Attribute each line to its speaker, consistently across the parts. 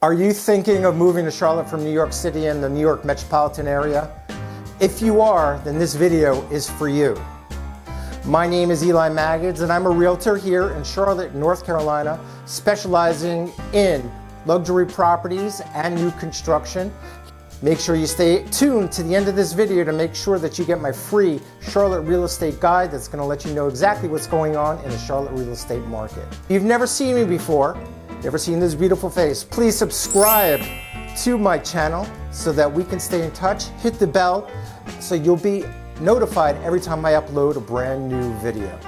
Speaker 1: Are you thinking of moving to Charlotte from New York City and the New York metropolitan area? If you are, then this video is for you. My name is Magids and I'm a realtor here in Charlotte, North Carolina, specializing in luxury properties and new construction. Make sure you stay tuned to the end of this video to make sure that you get my free Charlotte real estate guide that's going to let you know exactly what's going on in the Charlotte real estate market. If you've never seen me before, never seen this beautiful face, please subscribe to my channel so that we can stay in touch. Hit the bell so you'll be notified every time I upload a brand new video.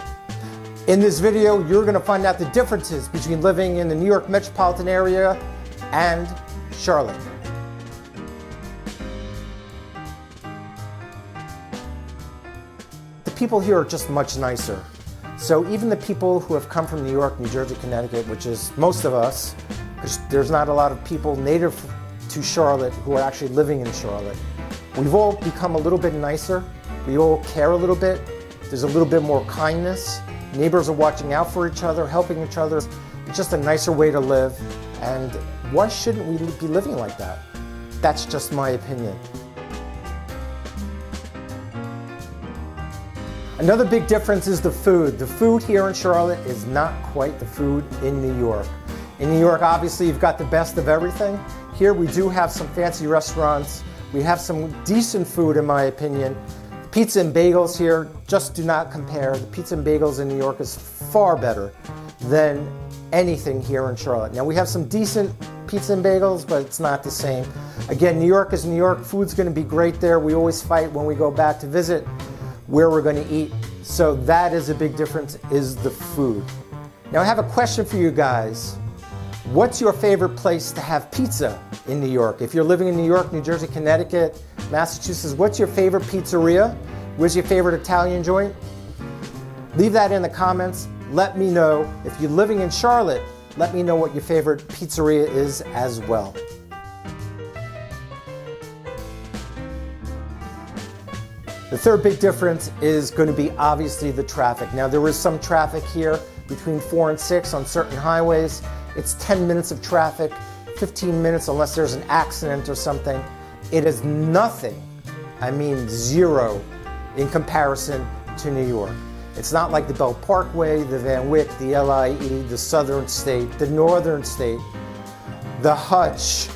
Speaker 1: In this video, you're going to find out the differences between living in the New York metropolitan area and Charlotte. The people here are just much nicer. So even the people who have come from New York, New Jersey, Connecticut, which is most of us, because there's not a lot of people native to Charlotte who are actually living in Charlotte, we've all become a little bit nicer. We all care a little bit. There's a little bit more kindness. Neighbors are watching out for each other, helping each other. It's just a nicer way to live. And why shouldn't we be living like that? That's just my opinion. Another big difference is the food. The food here in Charlotte is not quite the food in New York. In New York, obviously, you've got the best of everything. Here we do have some fancy restaurants. We have some decent food, in my opinion. Pizza and bagels here just do not compare. The pizza and bagels in New York is far better than anything here in Charlotte. Now, we have some decent pizza and bagels, but it's not the same. Again, New York is New York. Food's going to be great there. We always fight when we go back to visit where we're going to eat. So that is a big difference, is the food. Now I have a question for you guys. What's your favorite place to have pizza in New York? If you're living in New York, New Jersey, Connecticut, Massachusetts, what's your favorite pizzeria? Where's your favorite Italian joint? Leave that in the comments. Let me know. If you're living in Charlotte, let me know what your favorite pizzeria is as well. The third big difference is going to be obviously the traffic. Now there is some traffic here between 4 and 6 on certain highways. It's 10 minutes of traffic, 15 minutes unless there's an accident or something. It is nothing, I mean zero, in comparison to New York. It's not like the Belt Parkway, the Van Wyck, the LIE, the Southern State, the Northern State, the Hutch,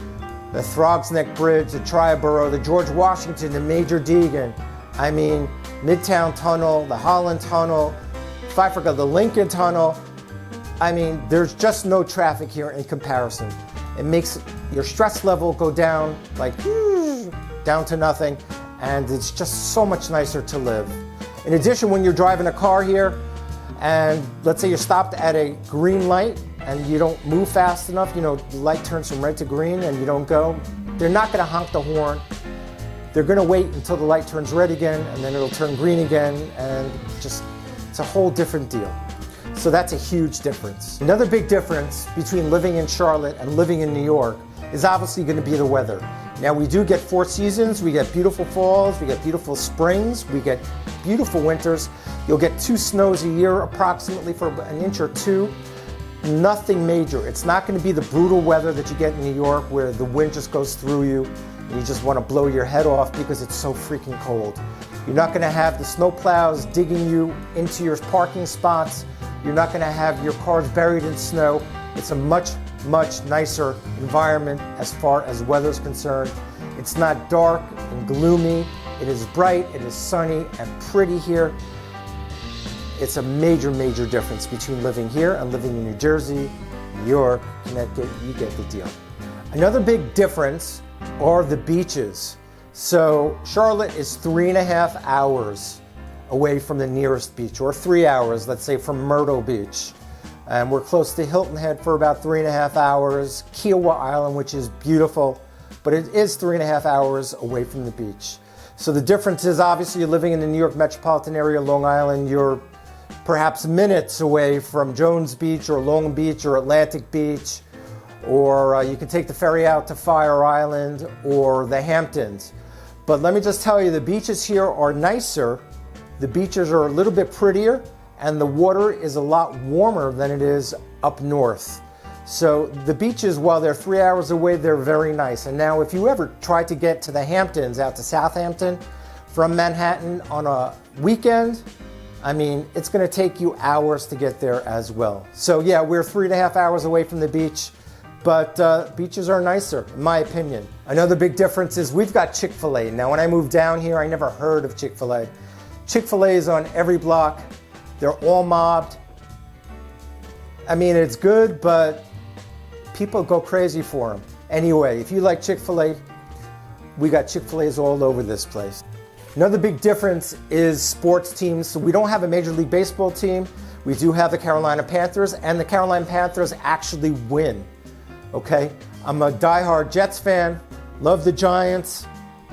Speaker 1: the Throgs Neck Bridge, the Triborough, the George Washington, the Major Deegan. I mean, Midtown Tunnel, the Holland Tunnel, if I forgot the Lincoln Tunnel. I mean, there's just no traffic here in comparison. It makes your stress level go down, like down to nothing, and it's just so much nicer to live. In addition, when you're driving a car here, and let's say you're stopped at a green light and you don't move fast enough, you know, the light turns from red to green and you don't go, they're not gonna honk the horn. They're going to wait until the light turns red again, and then it'll turn green again, and just, it's a whole different deal. So that's a huge difference. Another big difference between living in Charlotte and living in New York is obviously going to be the weather. Now we do get 4 seasons. We get beautiful falls, we get beautiful springs, we get beautiful winters. You'll get 2 snows a year approximately for an inch or 2. Nothing major. It's not going to be the brutal weather that you get in New York where the wind just goes through you. You just want to blow your head off because it's so freaking cold. You're not going to have the snow plows digging you into your parking spots. You're not going to have your cars buried in snow. It's a much, much nicer environment as far as weather is concerned. It's not dark and gloomy. It is bright, it is sunny and pretty here. It's a major, major difference between living here and living in New Jersey, New York, Connecticut. You get the deal. Another big difference are the beaches. So Charlotte is 3.5 hours away from the nearest beach, or 3 hours, let's say, from Myrtle Beach. And we're close to Hilton Head for about 3.5 hours, Kiowa Island, which is beautiful, but it is 3.5 hours away from the beach. So the difference is obviously you're living in the New York metropolitan area, Long Island, you're perhaps minutes away from Jones Beach or Long Beach or Atlantic Beach, or you can take the ferry out to Fire Island or the Hamptons. But let me just tell you, the beaches here are nicer. The beaches are a little bit prettier, and the water is a lot warmer than it is up north. So the beaches, while they're 3 hours away, they're very nice. And now if you ever try to get to the Hamptons, out to Southampton from Manhattan on a weekend, I mean, it's going to take you hours to get there as well. So yeah, we're 3.5 hours away from the beach, but beaches are nicer, in my opinion. Another big difference is we've got Chick-fil-A. Now, when I moved down here, I never heard of Chick-fil-A. Chick-fil-A is on every block. They're all mobbed. I mean, it's good, but people go crazy for them. Anyway, if you like Chick-fil-A, we got Chick-fil-A's all over this place. Another big difference is sports teams. So we don't have a Major League Baseball team. We do have the Carolina Panthers, and the Carolina Panthers actually win, okay? I'm a diehard Jets fan, love the Giants,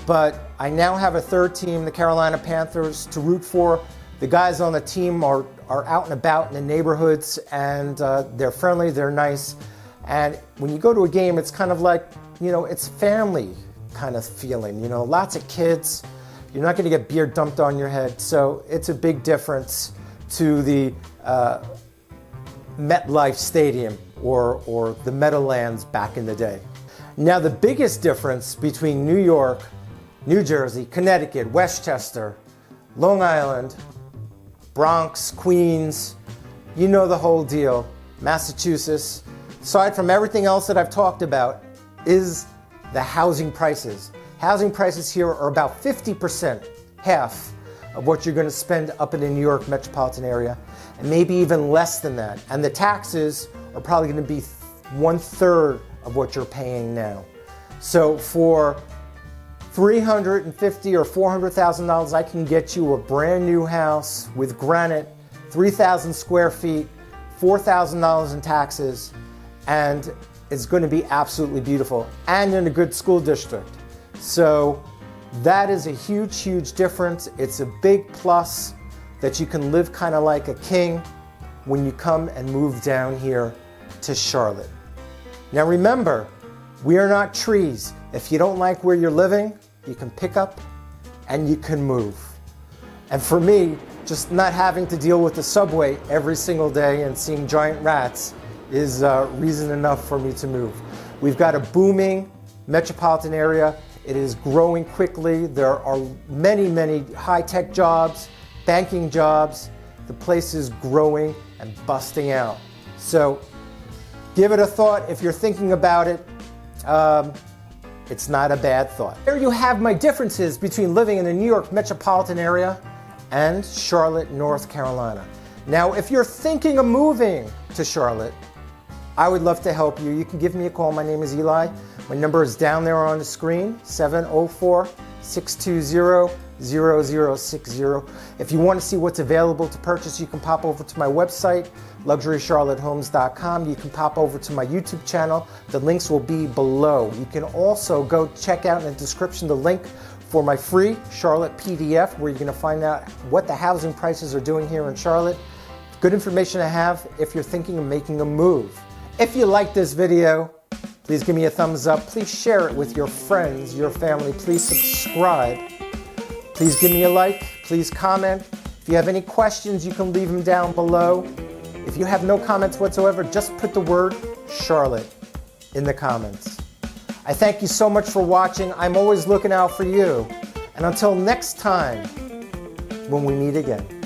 Speaker 1: but I now have a third team, the Carolina Panthers, to root for. The guys on the team are out and about in the neighborhoods, and they're friendly, they're nice. And when you go to a game, it's kind of like, you know, it's family kind of feeling, you know, lots of kids. You're not going to get beer dumped on your head. So it's a big difference to the MetLife Stadium or the Meadowlands back in the day. Now, the biggest difference between New York, New Jersey, Connecticut, Westchester, Long Island, Bronx, Queens, you know the whole deal, Massachusetts, aside from everything else that I've talked about, is the housing prices. Housing prices here are about 50%, half of what you're going to spend up in the New York metropolitan area, and maybe even less than that. And the taxes are probably going to be 1/3 of what you're paying now. So for $350,000 or $400,000, I can get you a brand new house with granite, 3,000 square feet, $4,000 in taxes, and it's going to be absolutely beautiful, and in a good school district. So that is a huge, huge difference. It's a big plus that you can live kind of like a king when you come and move down here to Charlotte. Now remember, we are not trees. If you don't like where you're living, you can pick up and you can move. And for me, just not having to deal with the subway every single day and seeing giant rats is reason enough for me to move. We've got a booming metropolitan area. It is growing quickly. There are many, many high-tech jobs, banking jobs. The place is growing and busting out. So give it a thought. If you're thinking about it, it's not a bad thought. There you have my differences between living in the New York metropolitan area and Charlotte, North Carolina. Now, if you're thinking of moving to Charlotte, I would love to help you. You can give me a call. My name is Eli. My number is down there on the screen, 704-620-0060. If you want to see what's available to purchase, you can pop over to my website, luxurycharlottehomes.com. You can pop over to my YouTube channel. The links will be below. You can also go check out in the description the link for my free Charlotte PDF, where you're going to find out what the housing prices are doing here in Charlotte. Good information to have if you're thinking of making a move. If you like this video, please give me a thumbs up. Please share it with your friends, your family. Please subscribe. Please give me a like. Please comment. If you have any questions, you can leave them down below. If you have no comments whatsoever, just put the word Charlotte in the comments. I thank you so much for watching. I'm always looking out for you. And until next time, when we meet again.